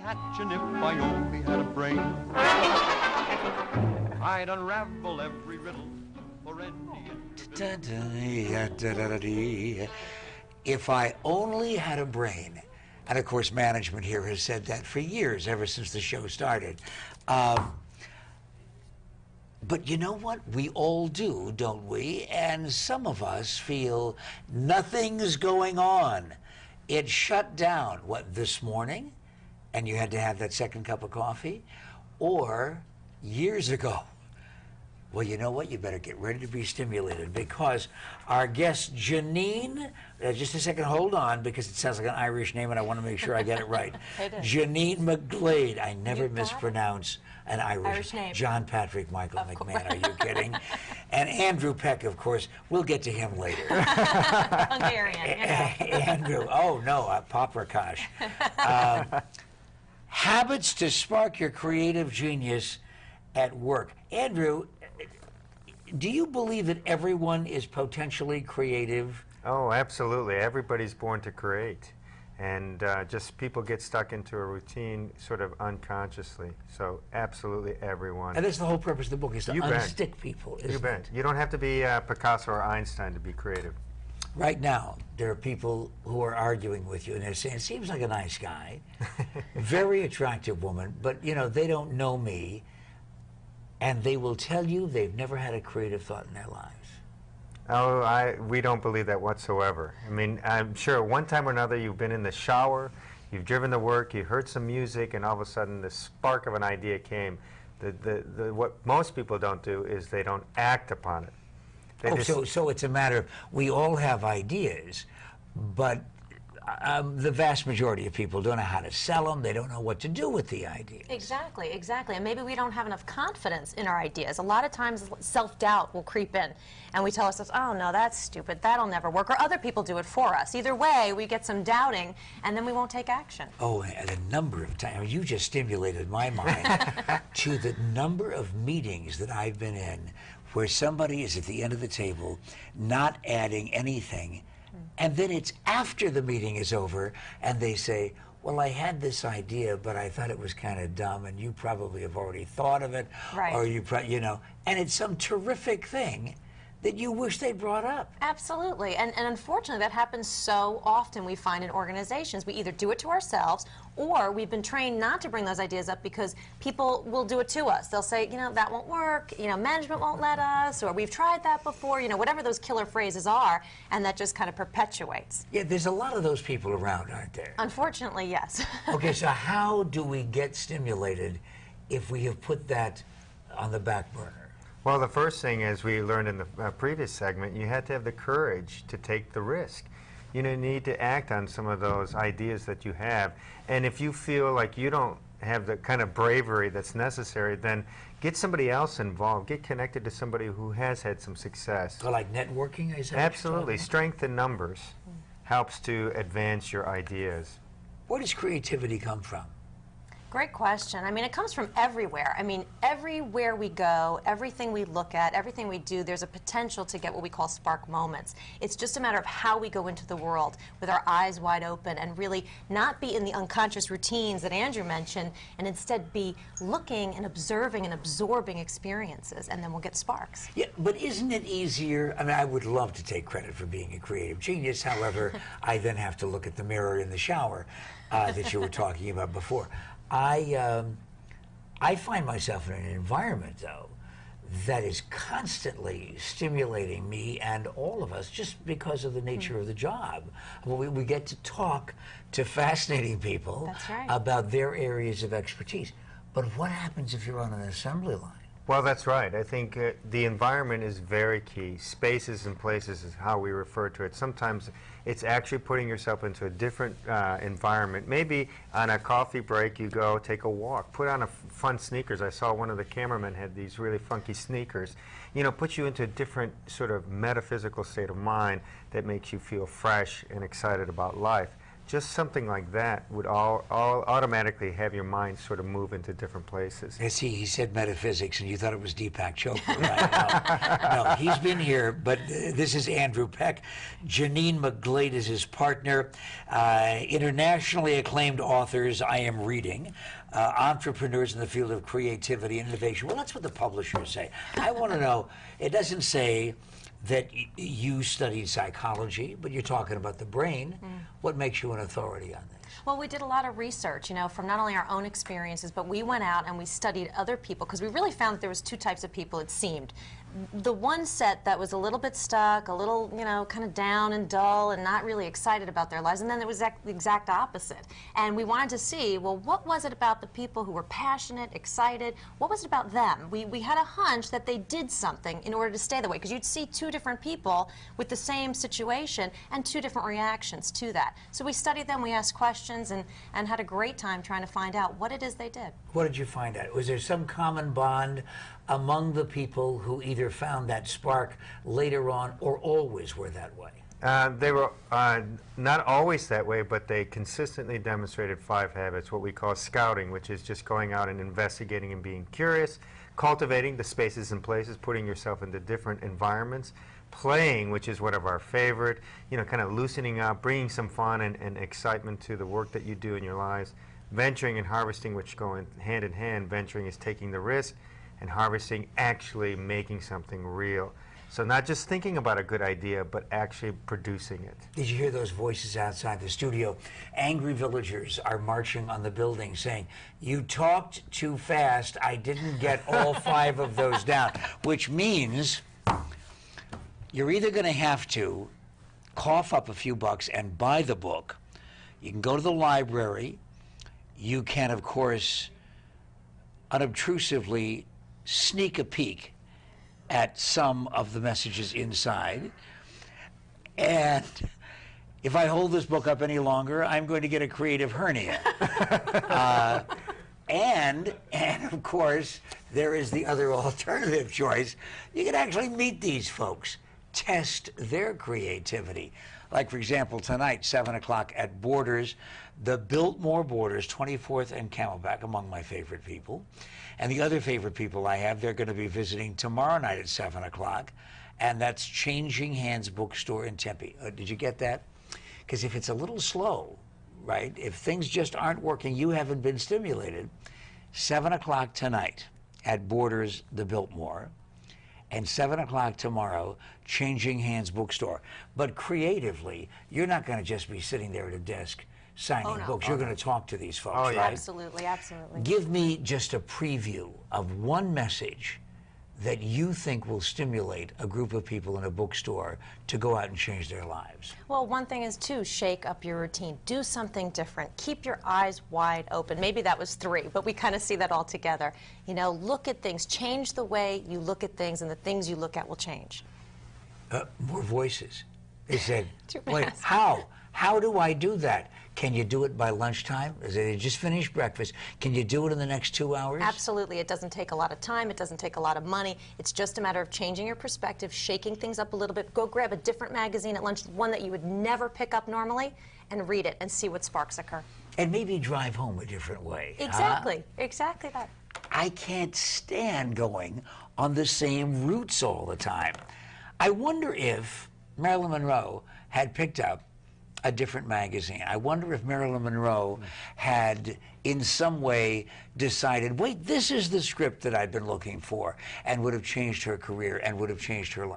hatch, and if I only had a brain, I'd unravel every riddle for any If I only had a brain. And of course, management here has said that for years, ever since the show started. But you know what? We all do, don't we? And some of us feel nothing's going on. It shut down, what, this morning? And you had to have that second cup of coffee? Or years ago? Well, you know what? You better get ready to be stimulated, because our guest, Janine, just a second, hold on, because it sounds like an Irish name and I want to make sure I get it right. Janine McGlade. I never mispronounce an Irish name. John Patrick Michael McMahon, are you kidding? And Andrew Peck, of course. We'll get to him later. Hungarian, Andrew, oh no, paprikash. Habits to spark your creative genius at work. Andrew, do you believe that everyone is potentially creative? Oh, absolutely. Everybody's born to create. And just people get stuck into a routine sort of unconsciously. So absolutely everyone. And that's the whole purpose of the book, is to unstick people. You bet. You don't have to be Picasso or Einstein to be creative. Right now, there are people who are arguing with you, and they're saying, seems like a nice guy, very attractive woman, but you know, they don't know me. And they will tell you they've never had a creative thought in their lives. Oh, we don't believe that whatsoever. I mean, I'm sure one time or another you've been in the shower, you've driven to work, you heard some music, and all of a sudden the spark of an idea came. What most people don't do is they don't act upon it. So it's a matter of, we all have ideas, but the vast majority of people don't know how to sell them. They don't know what to do with the ideas. Exactly, exactly. And maybe we don't have enough confidence in our ideas. A lot of times self-doubt will creep in, and we tell ourselves, oh no, that's stupid, that'll never work, or other people do it for us. Either way, we get some doubting, and then we won't take action. Oh, and a number of times, you just stimulated my mind to the number of meetings that I've been in where somebody is at the end of the table not adding anything. And then it's after the meeting is over, and they say, well, I had this idea, but I thought it was kind of dumb, and you probably have already thought of it. Right. Or you know, and it's some terrific thing that you wish they'd brought up. Absolutely, and unfortunately that happens so often, we find, in organizations. We either do it to ourselves, or we've been trained not to bring those ideas up because people will do it to us. They'll say, you know, that won't work, you know, management won't let us, or we've tried that before, you know, whatever those killer phrases are, and that just kind of perpetuates. Yeah, there's a lot of those people around, aren't there? Unfortunately, yes. Okay, so how do we get stimulated if we have put that on the back burner? Well, the first thing, as we learned in the previous segment, you had to have the courage to take the risk. You need to act on some of those ideas that you have. And if you feel like you don't have the kind of bravery that's necessary, then get somebody else involved. Get connected to somebody who has had some success. So like networking, is that? Absolutely. Strength in numbers helps to advance your ideas. Where does creativity come from? Great question. I mean, it comes from everywhere. I mean, everywhere we go, everything we look at, everything we do, there's a potential to get what we call spark moments. It's just a matter of how we go into the world with our eyes wide open and really not be in the unconscious routines that Andrew mentioned, and instead be looking and observing and absorbing experiences, and then we'll get sparks. Yeah, but isn't it easier? I mean, I would love to take credit for being a creative genius. However, I then have to look at the mirror in the shower that you were talking about before. I find myself in an environment, though, that is constantly stimulating me and all of us just because of the nature of the job. We get to talk to fascinating people about their areas of expertise. But what happens if you're on an assembly line? Well, that's right. I think the environment is very key. Spaces and places is how we refer to it. Sometimes it's actually putting yourself into a different environment. Maybe on a coffee break you go take a walk. Put on fun sneakers. I saw one of the cameramen had these really funky sneakers. You know, puts you into a different sort of metaphysical state of mind that makes you feel fresh and excited about life. just something like that would all automatically have your mind sort of move into different places. Yes, he said metaphysics, and you thought it was Deepak Chopra, right? No, he's been here, but this is Andrew Peck. Janine McGlade is his partner. Internationally acclaimed authors I am reading. Entrepreneurs in the field of creativity and innovation. Well, that's what the publishers say. I want to know, it doesn't say that you studied psychology, but you're talking about the brain. What makes you an authority on this? Well, we did a lot of research, you know, from not only our own experiences, but we went out and we studied other people, because we really found that there was two types of people, it seemed. The one set that was a little bit stuck, a little, you know, kind of down and dull and not really excited about their lives, and then there was the exact opposite. And we wanted to see, well, what was it about the people who were passionate, excited? What was it about them? We had a hunch that they did something in order to stay that way, because you'd see two different people with the same situation and two different reactions to that. So we studied them, we asked questions, and had a great time trying to find out what it is they did. What did you find out? Was there some common bond among the people who either found that spark later on or always were that way? They were not always that way, but they consistently demonstrated 5 habits, what we call scouting, which is just going out and investigating and being curious, cultivating the spaces and places, putting yourself into different environments, playing, which is one of our favorite, you know, kind of loosening up, bringing some fun and excitement to the work that you do in your lives, venturing and harvesting, which go hand in hand. Venturing is taking the risk, and harvesting actually making something real. So not just thinking about a good idea, but actually producing it. Did you hear those voices outside the studio? Angry villagers are marching on the building saying, "You talked too fast. I didn't get all 5 of those down," which means you're either going to have to cough up a few bucks and buy the book. You can go to the library. You can, of course, unobtrusively sneak a peek at some of the messages inside. And if I hold this book up any longer, I'm going to get a creative hernia. And of course, there is the other alternative choice. You can actually meet these folks, test their creativity. Like, for example, tonight, 7 o'clock at Borders, the Biltmore Borders, 24th and Camelback, among my favorite people. And the other favorite people I have, they're going to be visiting tomorrow night at 7 o'clock, and that's Changing Hands Bookstore in Tempe. Did you get that? Because if it's a little slow, right, if things just aren't working, you haven't been stimulated, 7 o'clock tonight at Borders, the Biltmore, and 7 o'clock tomorrow, Changing Hands Bookstore. But creatively, you're not going to just be sitting there at a desk signing books. You're going to talk to these folks, right? Absolutely, absolutely. Give me just a preview of one message that you think will stimulate a group of people in a bookstore to go out and change their lives. Well, one thing is to shake up your routine. Do something different. Keep your eyes wide open. Maybe that was 3, but we kind of see that all together. You know, look at things. Change the way you look at things, and the things you look at will change. More voices. They said, Too wait, fast. how? How do I do that? Can you do it by lunchtime? They just finished breakfast. Can you do it in the next 2 hours? Absolutely. It doesn't take a lot of time. It doesn't take a lot of money. It's just a matter of changing your perspective, shaking things up a little bit. Go grab a different magazine at lunch, one that you would never pick up normally, and read it and see what sparks occur. And maybe drive home a different way. Exactly. Exactly that. I can't stand going on the same routes all the time. I wonder if Marilyn Monroe had picked up a different magazine. I wonder if Marilyn Monroe had in some way decided, wait, this is the script that I've been looking for, and would have changed her career and would have changed her life.